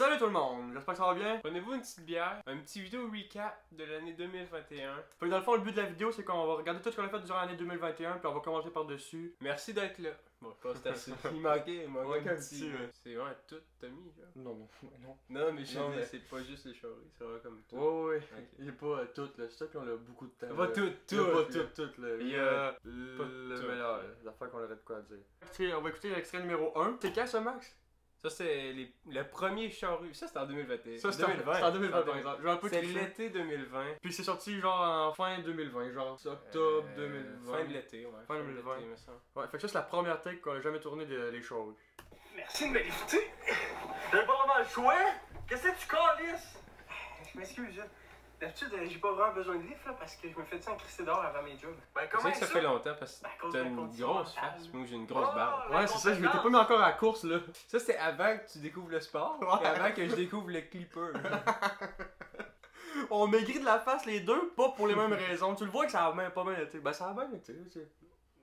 Salut tout le monde, j'espère que ça va bien. Prenez-vous une petite bière, un petit vidéo recap de l'année 2021. Fait que dans le fond, le but de la vidéo, c'est qu'on va regarder tout ce qu'on a fait durant l'année 2021, puis on va commenter par-dessus. Merci d'être là. Bon, je pense que c'est assez. Il manquait un petit. ouais. C'est vraiment tout, Tommy, là. Non. Non, mais je Non, sais, mais- c'est pas juste les charrues, c'est vraiment comme tout. Ouais. Ok. Il est pas tout, là. C'est ça qu'on a beaucoup de temps. Pas là. tout, Il y a pas là. tout, là. Il Il y y a a pas le tout. meilleur, l'affaire qu'on aurait de quoi dire. Écoutez, on va écouter l'extrait numéro 1. C'est quand ça, Max? Ça, c'est le premier charrue. Ça, c'était en 2021. Ça, c'est en 2020, par exemple. Genre un peu C'est triché. l'été 2020. Puis c'est sorti genre en fin 2020, genre octobre 2020. Fin de l'été, ouais. Fin 2020. me semble. Ouais, fait que ça, c'est la première take qu'on a jamais tourné les choses. Merci de m'écouter. J'ai pas vraiment le choix. Qu'est-ce que tu calisses? Je m'excuse, là. D'habitude, j'ai pas vraiment besoin de livre, là, parce que je me fais ça en crisser dehors avant mes jobs. Ben, Je comment sais que ça fait longtemps parce Ben, à que cause t'as de la une condition grosse mentale. face. Moi, j'ai une grosse barbe. Ouais, c'est ça, je m'étais pas mis encore à la course, là. Ça, c'était avant que tu découvres le sport Ouais. et avant que je découvre le clipper. On maigrit de la face les deux, pas pour les mêmes raisons. Tu le vois que ça a même pas bien été. Ben, ça a bien été, tu sais.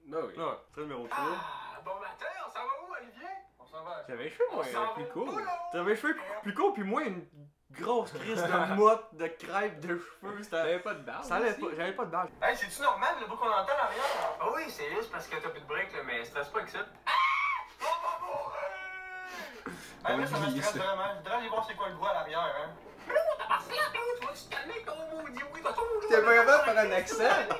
Non, oui. Ouais, c'est le numéro 3. Ah, bon matin, on s'en va où, Olivier? On s'en va. J'avais les cheveux, moi, On s'en plus va au court. boulot. T'avais les cheveux plus courts, puis moi, une grosse crise de motte, de crêpes, de cheveux. C'était. T'avais pas de barbe. Ça allait aussi? pas, j'avais pas de barbe. Hey, c'est-tu normal le bruit qu'on entend derrière? Ah oui, c'est juste parce que t'as plus de break, là, mais stresse pas avec ça. Ah! On va mourir! Hey, là, ça me Oubliez stresse ça. vraiment. Je voudrais aller voir c'est quoi le bruit à l'arrière, hein. Mais non, t'as pas ça, tu vas te calmer ton maudit oui, t'as ton T'es pas capable de faire un accent?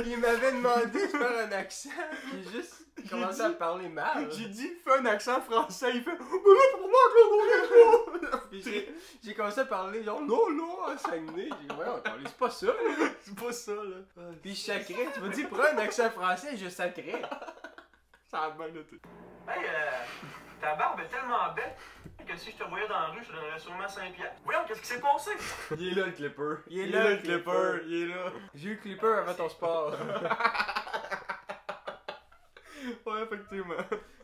Il m'avait demandé de faire un accent, puis juste commencé à parler mal. J'ai dit, fais un accent français, il fait. Mais là, pour moi, Claude, Puis j'ai commencé à parler genre non, à Saguenay. J'ai dit ouais, c'est pas ça. là. c'est pas ça, là. Puis je sacrais. Tu m'as dit prends un accent français, je sacrais. Ça a bien été. Hey, ta barbe est tellement belle que si je te voyais dans la rue, je te donnerais sûrement 5 piastres. Voyons, qu'est-ce qui s'est passé? Il est là, le clipper. Il est là, le clipper. Il est là. J'ai eu le clipper avant ton sport. Ouais, effectivement.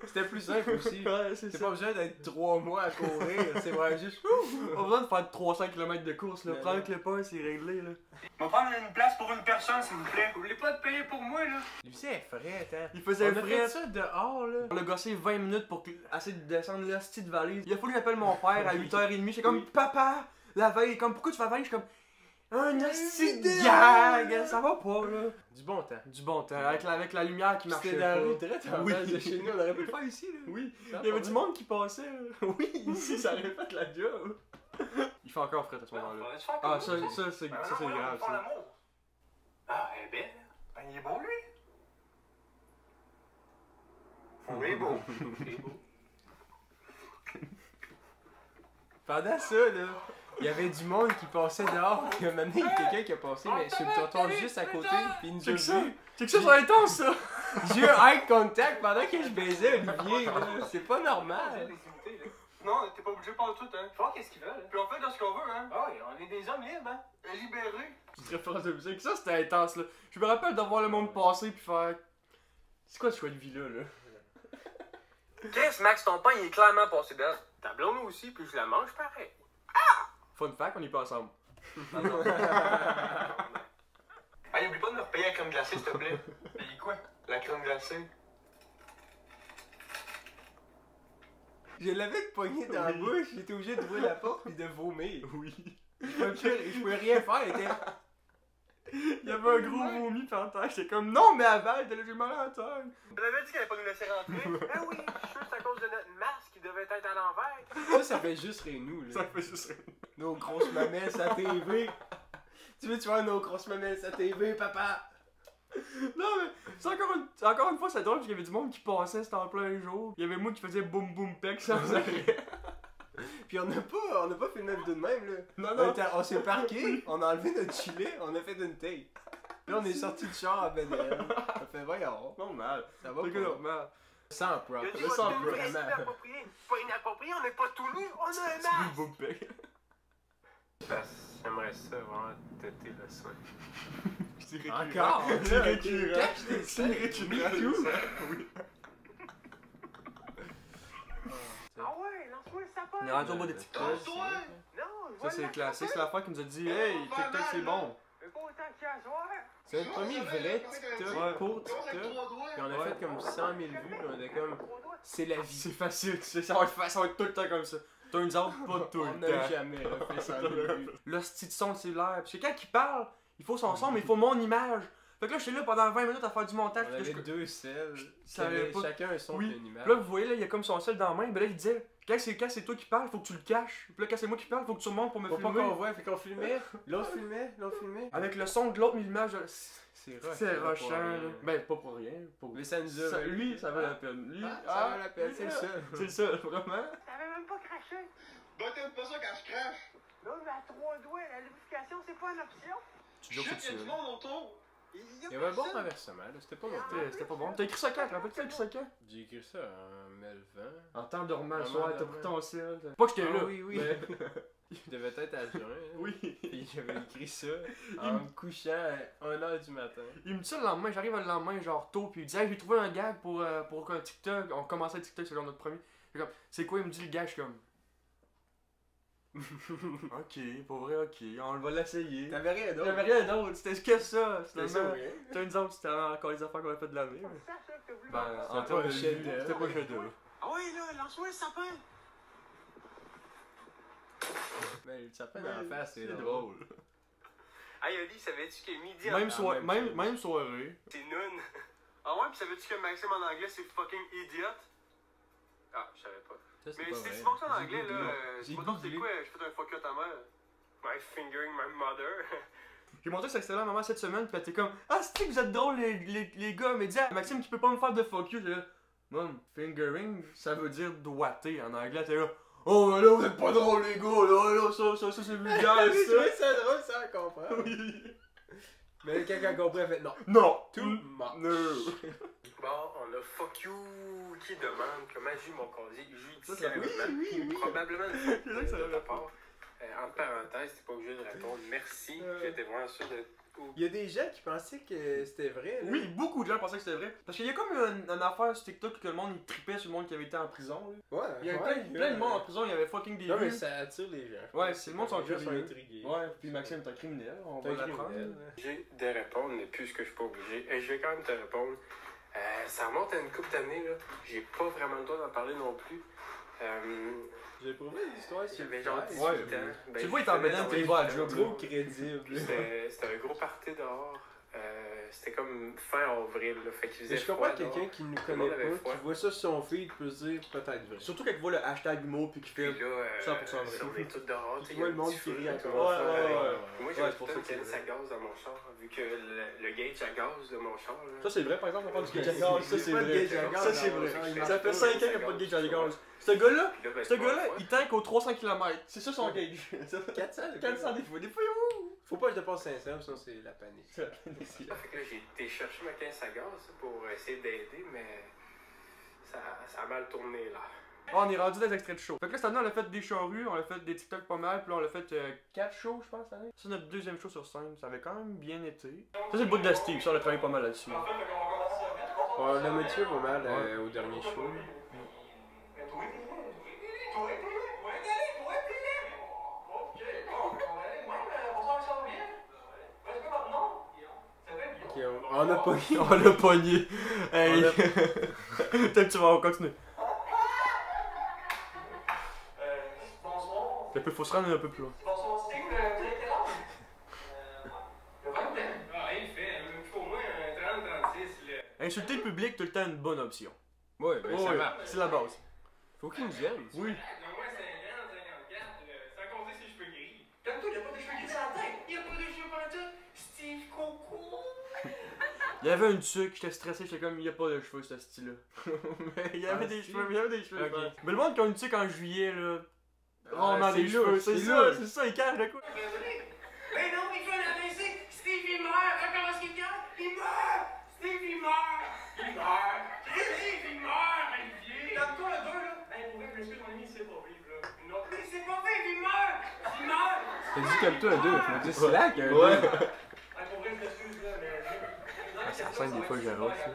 C'était plus simple aussi. Ouais, c'est C'est ça. pas besoin d'être 3 mois à courir. C'est vraiment juste. Pas besoin de faire 300 km de course, là. Non, Prends le non. clipper, c'est réglé, là. On va prendre une place pour une personne, s'il vous plaît. Vous voulez pas te payer pour moi, là? Lui, c'est frais, attends. Il faisait On a frais. fait ça dehors, là. On a gossé 20 minutes pour essayer de descendre la petite valise. Il a fallu que j'appelle mon père à 8h30. J'étais comme, papa, la veille, il est comme, pourquoi tu fais la veille? Je suis comme, un hostie de gag, ça va pas, là. Du bon temps. Du bon temps, avec la lumière qui marchait C'était pas. dans la rue direct en Oui. face de chez nous. On aurait pu le faire ici, là. Oui, Ça il y avait va du monde qui passait, là. Oui, ici, ça aurait fait la job. Il fait encore frais à ce moment-là. Ah, ça, c'est Ben grave, ils font ça. l'amour. Ah, elle est belle. Ben, il est beau, lui. Il est beau. Il est beau. Pendant ça, là, il y avait du monde qui passait dehors. Puis à un moment donné, il y a quelqu'un qui a passé, mais sur le trottoir juste à côté. Puis il nous a Check ça, vu. check ça, c'est intense, ça. J'ai eu un eye contact pendant que je baisais Olivier, là. C'est pas normal. Non, t'es pas obligé de parler tout, hein. Faut voir qu'est-ce qu'ils veulent. Puis on fait de ce qu'on veut, hein. Ah oui, on est des hommes libres, hein. Libérés. Petite référence de musique, ça c'était intense, là. Je me rappelle de voir le monde passer puis faire. C'est quoi ce choix de vie là, Qu'est-ce, Max, ton pain, il est clairement passé belle. Ta blonde aussi, puis je la mange pareil. Fun fact, on y pas ensemble. Hey, oublie pas de me repayer la crème glacée, s'il te plaît. Payer quoi? La crème glacée. Je l'avais pogné dans la bouche, j'étais obligé d'ouvrir la porte et de vomir. Oui. Je pouvais rien faire, il était. Il y avait un gros vomi par terre, j'étais comme non, mais avale, t'as j'ai mal à la tête. Je l'avais dit qu'elle allait pas nous laisser rentrer. Eh oui, je suis sûr que c'est à cause de notre masque qui devait être à l'envers. Ça fait juste rire nous, là. Ça fait juste rire. Nos grosses mamelles à TV. Tu veux voir nos grosses mamelles à TV, papa? Non, mais c'est encore une fois, c'est drôle parce qu'il y avait du monde qui passait, c'était en plein jour. Il y avait moi qui faisais boum boum pec sans arrêt. Puis on n'a pas fait notre de même, là. Non, On s'est parqué, on a enlevé notre gilet, on a fait une tape. Là, on est sorti du char à Benel. On fait, voyons, normal. ça va C'est pas. normal. Sans prop. Il a dit, Le votre sang tenue est vraiment. inappropriée. Pas inapproprié, on n'est pas tout nus, on a un Boum masque. boum pec. J'aimerais ça vraiment têter le sein. C'est récurrent. Encore? C'est récurrent. Cache tes C'est seins. récurrent. Me too. Oui. Ah ouais, lance-moi le sapin. On est rendu au bout des TikTok. Lance-toi. Non, je vois Ça, c'est le classique. C'est sapin. l'affaire qui nous a dit hey, TikTok c'est bon. Mais pas autant qu'il y a à soir. C'est le premier vrai TikTok Ouais. pour TikTok. Puis on a Ouais. fait comme 100 000 vues, puis on était comme, c'est la vie. C'est facile, tu sais, ça va être tout le temps comme ça. Turns out, pas tout On le n'a temps. jamais refait ça en début. Le style de son de cellulaire. Parce que quand il parle, il faut son son, mais il faut mon image. Fait que là, j'étais là pendant 20 minutes à faire du montage. On puis là, avait deux selles. ça avait pas- Chacun un son Oui. et une image. Puis là, vous voyez, là, il y a comme son sel dans la main. Mais là, il disait, quand c'est toi qui parles, faut que tu le caches. Puis là, quand c'est moi qui parle, faut que tu remontes pour me Faut pas filmer. qu'on voit, fait qu'on filmait. L'autre filmait. Avec le son de l'autre, mais l'image, C'est c'est rushant, rushant. pour rien. là. Ben, pas pour rien. Mais ça nous a valu. Lui, ça vaut la peine. Lui, Ça vaut la peine, c'est le seul. C'est le seul, vraiment. T'avais même pas craché. Bah t'aimes pas ça quand je crache? Là, à 3 doigts, la lubrification, c'est pas une option. Tu jures que Chut, tu y'a du monde autour! Il y avait un bon renversement, là. C'était pas longtemps. C'était pas bon. T'as écrit ça quand? Rappelle-tu, t'as écrit ça quand? J'ai écrit ça en 2020. En temps dormant, le En soir, temps t'as pris dormant. ton sel. Pas que j'étais Ah là. oui, oui. mais- Il devait être à juin. hein. Oui. Puis j'avais écrit ça en me couchant à 1h du matin. Il me dit ça le lendemain, j'arrive le lendemain, genre tôt, puis il dit, hey, j'ai trouvé un gag pour un TikTok. On commençait le TikTok, c'est genre notre premier. J'ai comme, c'est quoi? Il me dit le gag, je suis comme. Ok, pour vrai, ok, on va l'essayer. T'avais rien d'autre. J'avais rien d'autre, c'était que ça. C'était ça, Finalement, oui. t'as une autre, c'était encore les affaires qu'on a fait de l'année. mais- Ça, que t'as voulu Ben, voir. en pas termes un de chef vue, d'œuvre. c'était pas chef d'œuvre. Ah oui, là, lance-moi le sapin. Mais le sapin dans la face, c'est C'est drôle. drôle. Hey, Oli, savais-tu que midi Même, même chose. même soirée. c'est noon? Ah ouais, pis savais-tu que Maxime en anglais c'est fucking idiot? Ah, je savais pas. Ça, c'est Mais pas si vrai. tu penses en J'ai anglais, googlé. là, J'ai dis-moi donc c'est googlé. quoi, je fais un fuck you à ta mère. My fingering my mother. J'ai montré ça excellent à maman cette semaine, pis elle était comme, ah, c'est que vous êtes drôles les gars, mais dis à Maxime qui peut pas me faire de fuck you. J'étais là, Mom, fingering, ça veut dire doigter en anglais. T'es là, oh, mais là, vous êtes pas drôles les gars, là, ça c'est vulgaire, Je ça. trouvais ça drôle sans comprendre. Oui. Mais quelqu'un a compris, elle a fait non. Non. Too much. No. Bon, on a fuck you qui demande comment j'ai eu mon casier Ça, ça- judiciairement. oui. Probablement une C'est là que ça de ta répond. part. Entre parenthèses, t'es pas obligé de répondre merci. J'étais vraiment sûr de. Il y a des gens qui pensaient que c'était vrai. Là. Oui, beaucoup de gens pensaient que c'était vrai. Parce qu'il y a comme une affaire sur TikTok que le monde il tripait sur le monde qui avait été en prison. Là. Ouais, Il y avait plein de monde en prison, il y avait fucking des Non, mais vues. ça attire les gens. Ouais, c'est le monde sont Les gens curieux. intrigués. Ouais, puis Maxime, t'es un criminel, on T'es va un l'apprendre. criminel. J'ai de répondre, mais puisque je suis pas obligé. Et je vais quand même te répondre. Ça remonte à une couple d'années, là. J'ai pas vraiment le droit d'en parler non plus. J'ai prouvé l'histoire sur J'avais le genre fait. 18 ans. Ouais, Ben, tu le vois, il est je en venais bedaine, d'avoir puis il va à 18 ans. job. Trop crédible. C'était un gros party dehors. C'était comme fin avril, là. Fait qu'il faisait Mais je comprends froid dehors. quelqu'un qui nous Tout le connaît monde avait pas, froid. qui voit ça sur son feed, peut se dire peut-être vrai. Surtout quand il voit le hashtag humour puis qu'il Puis fait. là, 100% vrai. on est tous dehors. tu sais, Tu vois il y le a un monde petit qui feu, rit à là, toi. comment Ouais, faire ouais, avec. ouais. Moi, Ouais, j'avais c'est pour tout ça une que c'est canisse à gaz dans mon char, vu que le gauge à gaz de mon char, là. Ça c'est vrai par exemple, on parle du Ok, gage à gaz, ça j'ai c'est pas de vrai. gauge à gaz Ça c'est dans mon vrai. char, il Ça marche fait pas, 5 ans le qu'il n'y a pas de gauge gage à à gaz. gaz. Ce gars-là, Puis là, ben, ce gars-là, c'est pas il tank aux 300 km. C'est ça son gage. 400, 400 des fois, Faut pas que je dépasse 500, sinon c'est la panique. Fait que là, j'ai été chercher ma caisse à gaz pour essayer d'aider, mais ça a mal tourné, là. Oh, on est rendu des extraits de show. Fait que là, cette année, on a fait des charrues, on a fait des TikTok pas mal, puis là, on a fait 4 shows, je pense, cette année. C'est notre deuxième show sur scène, ça avait quand même bien été. Ça, c'est le bout de Steve, ça, on a travaillé pas mal là-dessus. On l'a motivé pas mal au dernier show. Ok, on a pas eu. On l'a pogné. Hey. On a- Peut-être que tu vas continuer. Bonsoir. Il faut se rendre un peu plus loin. Bonsoir, Steve, vous êtes là? Le 20. Ah, il fait, il faut au moins un 30-36, là. Insulter le public, tout le temps une bonne option. Ouais, ben ça Ouais, marche. c'est la base. Faut qu'ils nous aiment. Oui. Au moins 50, 54, sans compter ses cheveux gris. Calme-toi, il n'y a pas de cheveux gris sur la tête. Il n'y a pas de cheveux par tout. Steve Coco. Il y avait une tuque, j'étais stressé, j'étais comme, il n'y a pas de cheveux, ce style-là. Mais il y avait Ah, des si. cheveux, il y avait des cheveux. Ok. Mais le monde qui a une tuque en juillet, là, Ah, rarement c'est des cheveux. louche, C'est c'est ça, louche. c'est ça, il cache de quoi. Mais non, il fait un AVC. Steve, il meurt. Comment est-ce qu'il gagne? Il meurt. Steve, il meurt. Il meurt. Steve, il meurt, Olivier. Calme-toi, le 2, là. Hey, pour vrai, je m'excuse, mon ami, c'est pas vivre, là. Non, mais c'est pas vivre, il meurt. Il meurt. T'as dit comme toi un 2, faut dire slack un 2. Ouais. Hey, pour vrai, je m'excuse, là, mais... c'est la scène, des fois, que j'arrache, là.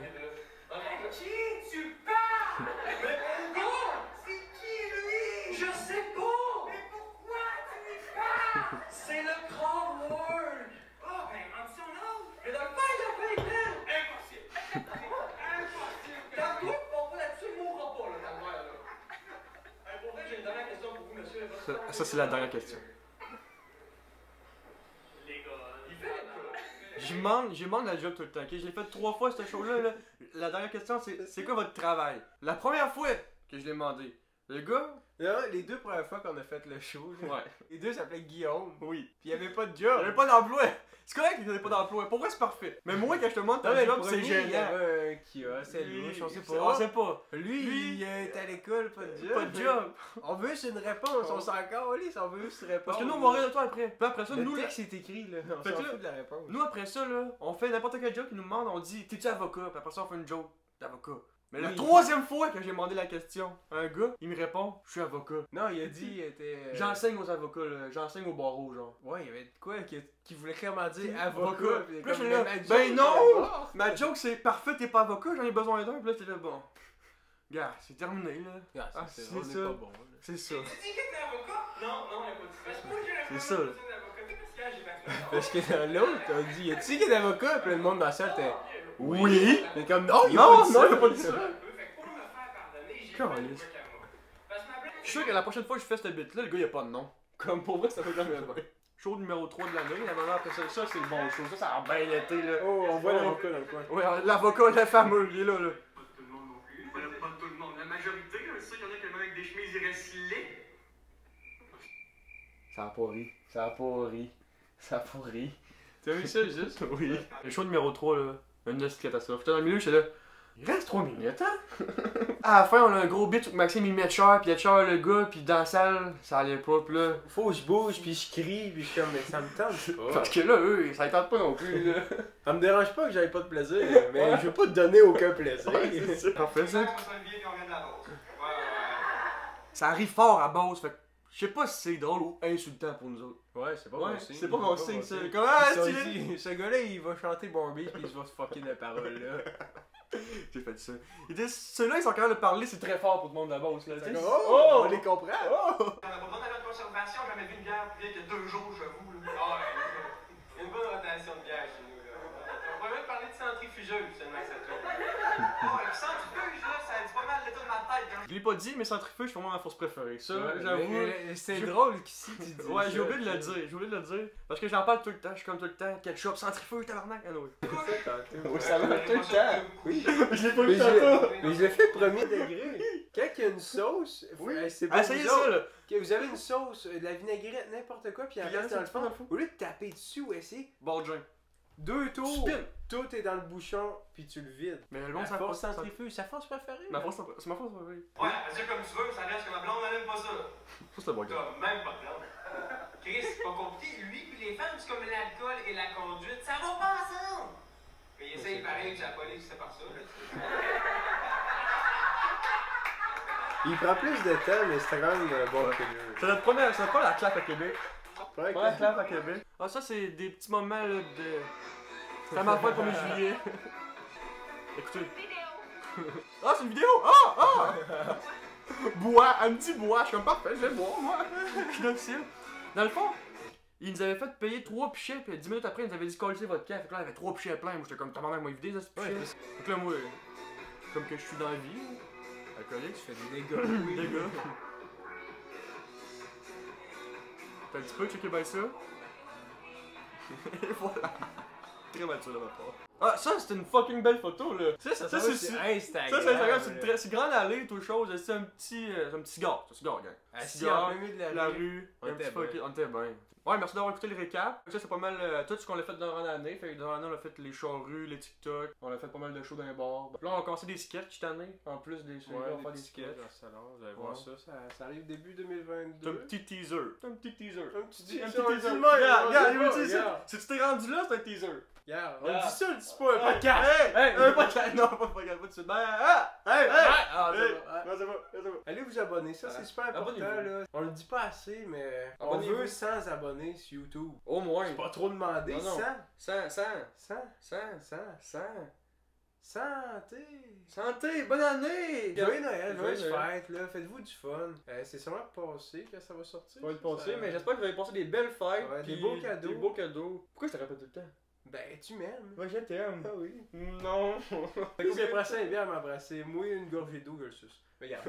Qui tu parles? Mais pourquoi? C'est qui, lui? Je sais pas! Mais pourquoi tu lui parles? C'est le Grand World! Ah, ben, en son nom! Mais dans le bain, il y a plein de temps! Impossible! Impossible! Calme-toi, tu parles pas là-dessus, il mourra pas, là, calme-toi, là. Hey, pour vrai, j'ai une dernière question pour vous, monsieur. Ça c'est la dernière question. Les gars, il fait quoi? Je demande la job tout le temps, ok? Je l'ai fait 3 fois cette show-là, là. La dernière question, c'est quoi votre travail? La première fois que je l'ai demandé, le gars... Là, les 2 premières fois qu'on a fait le show, là, Ouais. les 2 s'appelaient Guillaume. Oui. Puis il y avait pas de Il job. n'y avait pas d'emploi. C'est correct qu'il n'y avait pas d'emploi. Pour vrai, c'est parfait. Mais moi, quand je te demande Non, ta mais job, le c'est premier, il y gênant. avait un kiosque, c'est louche, on sait On pas. sait pas. Lui, il est à l'école, pas de job. Pas de job. On veut juste une réponse, on s'en calisse, on veut juste une réponse. Parce que nous, on va rire de toi après. Puis après ça, Le nous, là, texte est écrit, là. On Fait s'en que là- fout de la réponse. nous, après ça, là, on fait n'importe quel job qui nous demande, on dit t'es-tu avocat? Puis après ça, on fait une joke d'avocat. Mais la Oui. 3e fois que j'ai demandé la question à un gars, il me répond je suis avocat. Non, il a dit, il était. J'enseigne aux avocats, là. J'enseigne au barreau, genre. Ouais, il y avait de quoi qui voulait clairement dire Avocat. avocat. Puis là, comme, j'étais là, mais ma ben joke, non! alors. Ma joke, c'est parfait, t'es pas avocat, j'en ai besoin d'un. Puis là, t'es là, bon. Gars, c'est terminé, là. Ah, Ah, c'est c'est on est ça. pas bon. là. C'est ça. Tu dis que t'es avocat? Non, non, il a pas dit ça. Parce que moi, j'ai C'est ça, là. Parce que dans l'autre, on dit, y a-tu qu'il est avocat? Puis le monde dans la salle était. Oui! Mais comme, non, il a Non, pas dit non, ça. il a pas dit ça. Fait que pour me faire pardonner, j'ai Caliste. fait le moi. Parce que ma blonde- Je suis sûr que la prochaine fois que je fais cette bit-là, le gars, il a pas de nom. Comme pour vrai, ça fait jamais bien. Show numéro 3 de l'année, la maman après ça, c'est le bon show. Ça a bien été, là. Oh, on voit l'avocat dans le coin. Ouais, l'avocat, le fameux, il est là, là. Pas tout le monde non plus. Pas tout le monde. La majorité, là, ça, il y en a qui aiment avec des chemises, ils restent laids. Ça a pas ri. Ça a pas ri. Ça a pas ri. T'as vu ça, juste? Oui. Le show numéro 3, là. Une petite catastrophe. J'étais dans le milieu, j'étais là. Il reste 3 minutes, hein? À la fin, on a un gros bit où Maxime il met cher, puis il y a cher le gars, puis dans la salle, ça allait pas, pis là. Faut que je bouge, puis je crie, puis je suis comme, mais ça me tente pas. Parce que là, eux, ça les tente pas non plus, là. Ça me dérange pas que j'avais pas de plaisir, mais je veux pas te donner aucun plaisir. C'est ça. Parfait, ça. Ça, on sonne bien, puis on vient de la base. Ouais, ouais, Ça arrive fort à base, fait que je sais pas si c'est drôle ou insultant pour nous autres. Ouais, c'est pas Ouais, mon signe. c'est pas mon signe, ça. Comment, Ils sont stylé? dit, ce gars-là, il va chanter Barbie, puis il va se fucker de paroles là. J'ai fait ça. Ils disent, ceux-là, ils sont capables de parler, c'est très fort pour tout le monde de la base, là. C'est tu comme, sais. oh, on les comprend. Oh! On a pas besoin d'aller de conservation, j'ai jamais vu une bière plus vieille que 2 jours, j'avoue. Là. Ah ouais, une bonne rotation de bière chez nous. Là. On pourrait même parler de centrifugeuse, seulement que ça tourne. Oh, le centrifuge, là, ça dit pas mal l'état de ma tête. Hein. Je l'ai pas dit, mais centrifuge, c'est vraiment ma force préférée. Ça, Ouais, j'avoue. mais C'est drôle qu'ici tu dis Ouais, ça, j'ai oublié de le tu sais. dire, j'ai oublié de le dire. Parce que j'en parle tout le temps, je suis comme tout le temps, ketchup, centrifuge, tabarnak, ah oui. Oui, ça va tout le temps. Oui. Je l'ai pas Mais eu tantôt. je l'ai fait premier degré. Quand il y a une sauce, c'est pas Essayez vous ça, autres. là. Que vous avez une sauce, de la vinaigrette, n'importe quoi, puis il Puis il y en a reste dans le qui font dans le fond. fond. Au lieu de taper dessus ou essayer, Baldwin. 2 tours, Spin. tout est dans le bouchon, puis tu le vides. Mais le La bon, ça force force centrifuge, sa force préférée. Ma force, c'est ma force préférée. Ouais, vas-y comme tu veux, ça reste que ma blonde, elle aime pas ça. Ça, c'est bon, gars. T'as même pas de blonde. Chris, c'est pas compliqué. Lui puis les femmes, c'est comme l'alcool et la conduite, ça va pas ensemble. Mais il essaye pareil que la police, c'est par ça. Là. Il prend plus de temps, mais c'est quand même bon que mieux. C'est notre première clap à Québec. Ouais, Première clap à Québec. Ah, ça, c'est des petits moments, là, de. C'était ma fête le 1er juillet. Écoutez. Ah, c'est une vidéo! Ah! Ah! Bois, un petit bois. Je suis comme parfait, je vais boire, moi. Je suis docile. Dans le fond, ils nous avaient fait payer 3 pichets, puis 10 minutes après, ils nous avaient dit coller votre café. Fait que là, il y avait 3 pichets pleins. Moi, j'étais comme, t'as moi vidé, ça, ce pichet. Ouais, Fait que là, moi, comme que je suis dans la vie, alcoolique, tu fais des dégâts. des gars. T'as un petit peu checké bien ça. Et voilà. Très mature de ma part. Ah, ça, c'est une fucking belle photo, là. Ça, c'est Instagram. Ça, c'est Instagram, c'est une grande allée, toute chose. C'est un petit cigare. C'est un cigare, gang. Assis en plein milieu de la rue. On un était petit fucking- bien. on était bien. Ouais, merci d'avoir écouté le récap. Ça, c'est pas mal tout ce qu'on a fait durant l'année. Fait que durant l'année, on a fait les charrues, les TikTok. On a fait pas mal de shows dans les bars. Là, on a commencé des sketchs cette année. En plus des Ouais, on va faire des des sketchs sketchs. dans le salon, vous allez Ouais. voir ça, ça arrive début C'est 2022. un petit teaser. C'est un petit teaser. Un petit teaser. Un On petit le teaser. dit de même, Regarde, on regarde, le il dit veut dire pas, ça. Si tu t'es rendu là, c'est un teaser. Regarde, on Regarde. dit ça, on le dit pas un podcast. Hey! Un podcast! Non, pas de podcast, pas de suite. Ben, ah! Hey! Hey! Ah, Hey! c'est bon, ah. Non, c'est bon, c'est bon. Allez vous abonner, ça c'est super important Abonnez-vous. là. On le dit pas assez, mais on Abonnez-vous. veut 100 abonnés sur YouTube. Au moins. C'est pas trop demandé, Non, non. 100. 100. 100. 100. 100. 100. Santé! Santé! Bonne année! Joyeux Noël, joyeuses Joyeux Noël. fêtes, là, faites-vous du fun. C'est sûrement passé que ça va sortir. Ça va être ça. passé, mais j'espère que vous allez passer des belles fêtes. Ouais, des puis beaux cadeaux. Des beaux cadeaux. Pourquoi je te répète tout le temps? Ben, tu m'aimes. Moi, je t'aime. Ah oui. Non. Fait que si le prochain vient m'embrasser, moi une gorgée d'eau, je le suce. Regarde.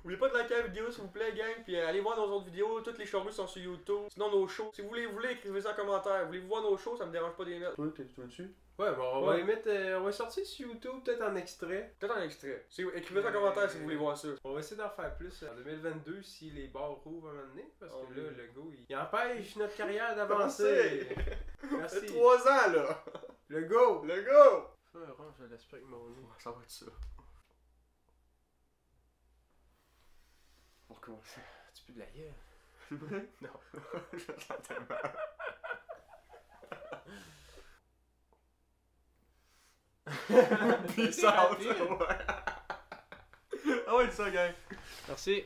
Oubliez pas de liker la vidéo s'il vous plaît, gang. Puis allez voir nos autres vidéos. Toutes les showrues sont sur YouTube. Sinon, nos shows. Si vous voulez, écrivez ça en commentaire. Voulez-vous voir nos shows? Ça me dérange pas de les mettre. Tu veux dessus? Ouais, bon, on va les mettre. On va sortir sur YouTube, peut-être en extrait. Peut-être un extrait. Écrivez ça en commentaire si vous voulez voir ça. On va essayer d'en faire plus en 2022 si les bars rouvrent à un moment donné. Parce que là, le go, il empêche notre carrière d'avancer. Merci. 3 ans là! Le go! Le go! Fais un rond, je l'espère avec mon nez. Ça va être ça. Pour commencer. Tu pues de la gueule? Non. Je sens tellement. Peace out! Ouais. Ah ouais, c'est ça, gang. Merci.